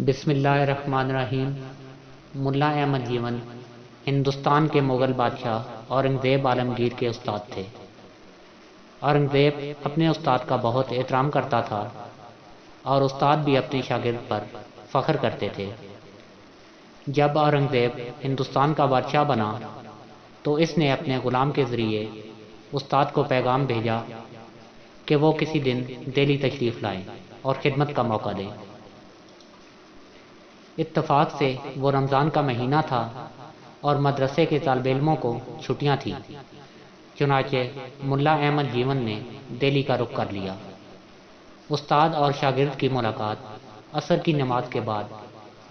بسم اللہ الرحمن الرحیم۔ ملا احمد جیون ہندوستان کے مغل بادشاہ اورنگزیب عالمگیر کے استاد تھے۔ اورنگزیب اپنے استاد کا بہت احترام کرتا تھا اور استاد بھی اپنے شاگرد پر فخر کرتے تھے۔ جب اورنگزیب ہندوستان کا بادشاہ بنا تو اس نے اپنے غلام کے ذریعے استاد کو پیغام بھیجا کہ وہ کسی دن دہلی تشریف لائیں اور خدمت کا موقع دیں۔ اتفاق سے وہ رمضان کا مہینہ تھا اور مدرسے کے طالب علموں کو چھٹیاں تھیں، چنانچہ ملا احمد جیون نے دہلی کا رخ کر لیا۔ استاد اور شاگرد کی ملاقات عصر کی نماز کے بعد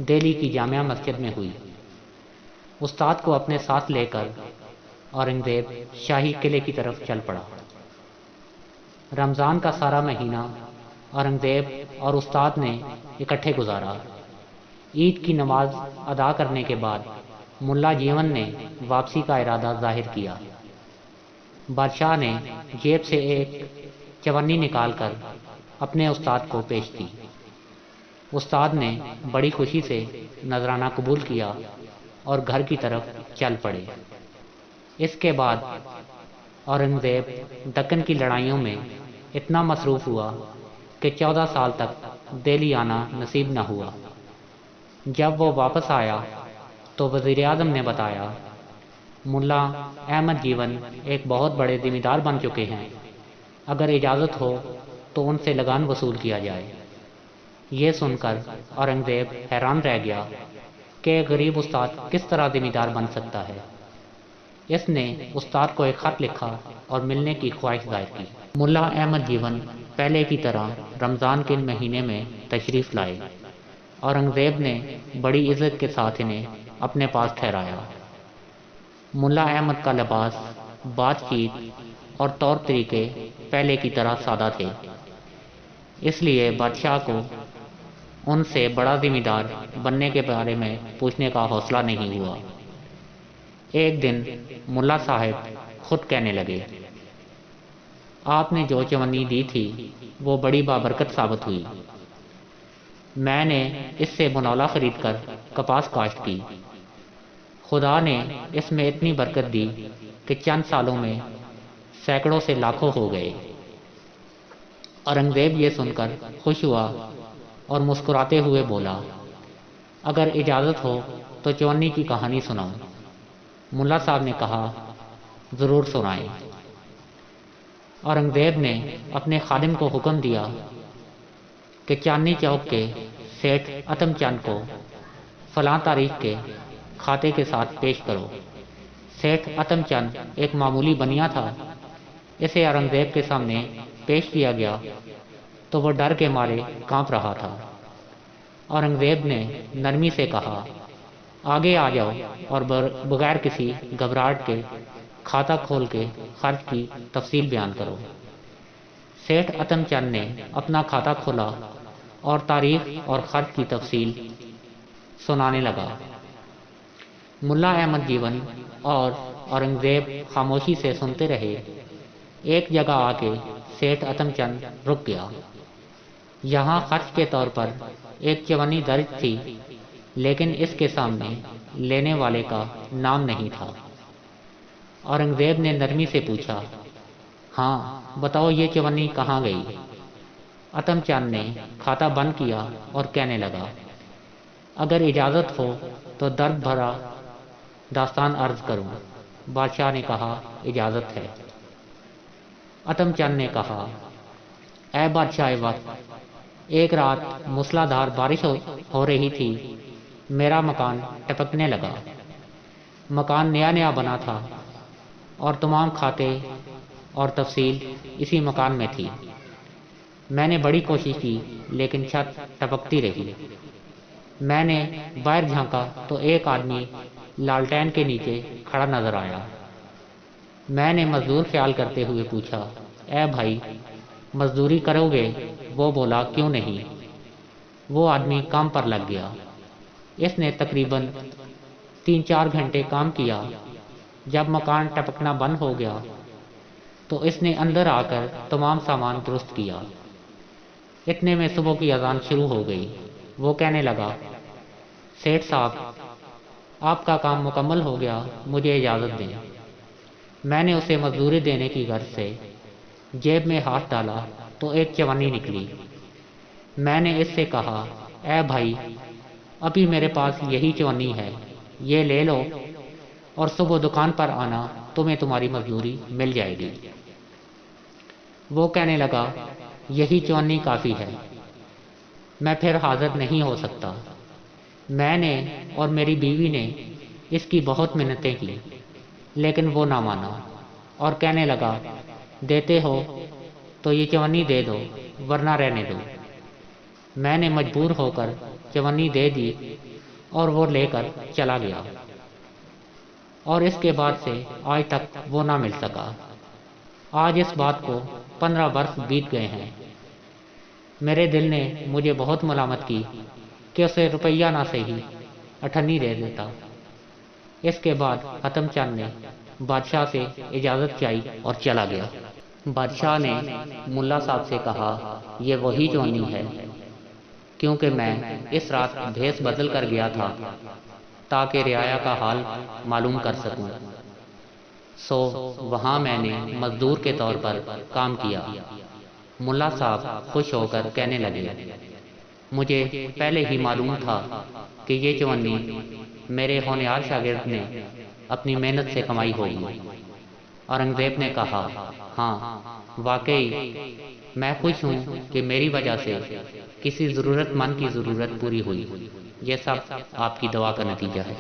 دہلی کی جامع مسجد میں ہوئی۔ استاد کو اپنے ساتھ لے کر اورنگزیب شاہی قلعے کی طرف چل پڑا۔ رمضان کا سارا مہینہ اورنگزیب اور استاد نے اکٹھے گزارا۔ عید کی نماز ادا کرنے کے بعد ملا جیون نے واپسی کا ارادہ ظاہر کیا۔ بادشاہ نے جیب سے ایک چونی نکال کر اپنے استاد کو پیش کی۔ استاد نے بڑی خوشی سے نذرانہ قبول کیا اور گھر کی طرف چل پڑے۔ اس کے بعد اورنگزیب دکن کی لڑائیوں میں اتنا مصروف ہوا کہ 14 سال تک دہلی آنا نصیب نہ ہوا۔ جب وہ واپس آیا تو وزیر اعظم نے بتایا، ملا احمد جیون ایک بہت بڑے ذمہ دار بن چکے ہیں، اگر اجازت ہو تو ان سے لگان وصول کیا جائے۔ یہ سن کر اورنگزیب حیران رہ گیا کہ ایک غریب استاد کس طرح ذمہ دار بن سکتا ہے۔ اس نے استاد کو ایک خط لکھا اور ملنے کی خواہش ظاہر کی۔ ملا احمد جیون پہلے کی طرح رمضان کے مہینے میں تشریف لائے۔ اورنگزیب نے بڑی عزت کے ساتھ انہیں اپنے پاس ٹھہرایا۔ ملا احمد کا لباس، بات چیت اور طور طریقے پہلے کی طرح سادہ تھے، اس لیے بادشاہ کو ان سے بڑا ذمہ دار بننے کے بارے میں پوچھنے کا حوصلہ نہیں ہوا۔ ایک دن ملا صاحب خود کہنے لگے، آپ نے جو چونی دی تھی وہ بڑی بابرکت ثابت ہوئی۔ میں نے اس سے منولا خرید کر کپاس کاشت کی۔ خدا نے اس میں اتنی برکت دی کہ چند سالوں میں سینکڑوں سے لاکھوں ہو گئے۔ اورنگزیب یہ سن کر خوش ہوا اور مسکراتے ہوئے بولا، اگر اجازت ہو تو چونی کی کہانی سناؤں۔ ملا صاحب نے کہا، ضرور سنائیں۔ اورنگزیب نے اپنے خادم کو حکم دیا کہ چاندنی چوک کے سیٹھ اتم چند کو فلاں تاریخ کے کھاتے کے ساتھ پیش کرو۔ سیٹھ اتم چند ایک معمولی بنیا تھا۔ اسے اورنگزیب کے سامنے پیش کیا گیا تو وہ ڈر کے مارے کانپ رہا تھا۔ اورنگزیب نے نرمی سے کہا، آگے آ جاؤ اور بغیر کسی گھبراہٹ کے کھاتا کھول کے خرچ کی تفصیل بیان کرو۔ سیٹھ اتم چند نے اپنا کھاتا کھولا اور تاریخ اور خرچ کی تفصیل سنانے لگا۔ ملا احمد جیون اور اورنگزیب خاموشی سے سنتے رہے۔ ایک جگہ آ کے سیٹھ اتم چند رک گیا۔ یہاں خرچ کے طور پر ایک چونی درج تھی، لیکن اس کے سامنے لینے والے کا نام نہیں تھا۔ اورنگزیب نے نرمی سے پوچھا، ہاں بتاؤ یہ چونی کہاں گئی؟ اتم چند نے کھاتا بند کیا اور کہنے لگا، اگر اجازت ہو تو درد بھرا داستان عرض کروں۔ بادشاہ نے کہا، اجازت ہے۔ اتم چند نے کہا، اے بادشاہ وقت، ایک رات موسلا دھار بارش ہو رہی تھی، میرا مکان ٹپکنے لگا۔ مکان نیا نیا بنا تھا اور تمام کھاتے اور تفصیل اسی مکان میں تھی۔ میں نے بڑی کوشش کی لیکن چھت ٹپکتی رہی۔ میں نے باہر جھانکا تو ایک آدمی لالٹین کے نیچے کھڑا نظر آیا۔ میں نے مزدور خیال کرتے ہوئے پوچھا، اے بھائی مزدوری کرو گے؟ وہ بولا، کیوں نہیں۔ وہ آدمی کام پر لگ گیا۔ اس نے تقریباً 3-4 گھنٹے کام کیا۔ جب مکان ٹپکنا بند ہو گیا تو اس نے اندر آ کر تمام سامان درست کیا۔ اتنے میں صبح کی اذان شروع ہو گئی۔ وہ کہنے لگا، سیٹھ صاحب، آپ کا کام مکمل ہو گیا، مجھے اجازت دیں۔ میں نے اسے مزدوری دینے کی غرض سے جیب میں ہاتھ ڈالا تو ایک چونی نکلی۔ میں نے اس سے کہا، اے بھائی، ابھی میرے پاس یہی چونی ہے، یہ لے لو اور صبح دکان پر آنا، تمہیں تمہاری مزدوری مل جائے گی۔ وہ کہنے لگا، یہی چونی کافی ہے، میں پھر حاضر نہیں ہو سکتا۔ میں نے اور میری بیوی نے اس کی بہت منتیں کی، لیکن وہ نہ مانا اور کہنے لگا، دیتے ہو تو یہ چونی دے دو ورنہ رہنے دو۔ میں نے مجبور ہو کر چونی دے دی اور وہ لے کر چلا گیا، اور اس کے بعد سے آج تک وہ نہ مل سکا۔ آج اس بات کو 15 برس بیت گئے ہیں۔ میرے دل نے مجھے بہت ملامت کی کہ اسے روپیہ نہ صحیح 98 دے دیتا۔ اس کے بعد حتم چند نے بادشاہ سے اجازت چاہی اور چلا گیا۔ بادشاہ نے ملا صاحب سے کہا، یہ وہی چونی ہے، کیونکہ میں اس رات بھیس بدل کر گیا تھا تاکہ رعایا کا حال معلوم کر سکوں، سو وہاں میں نے مزدور کے طور پر کام کیا۔ ملا صاحب خوش ہو کر کہنے لگے، مجھے پہلے ہی معلوم تھا کہ یہ چونی میرے ہونہار شاگرد نے اپنی محنت سے کمائی ہوگی۔ اورنگزیب نے کہا، ہاں واقعی میں خوش ہوں کہ میری وجہ سے کسی ضرورت مند کی ضرورت پوری ہوئی۔ یہ سب آپ کی دعا کا نتیجہ ہے۔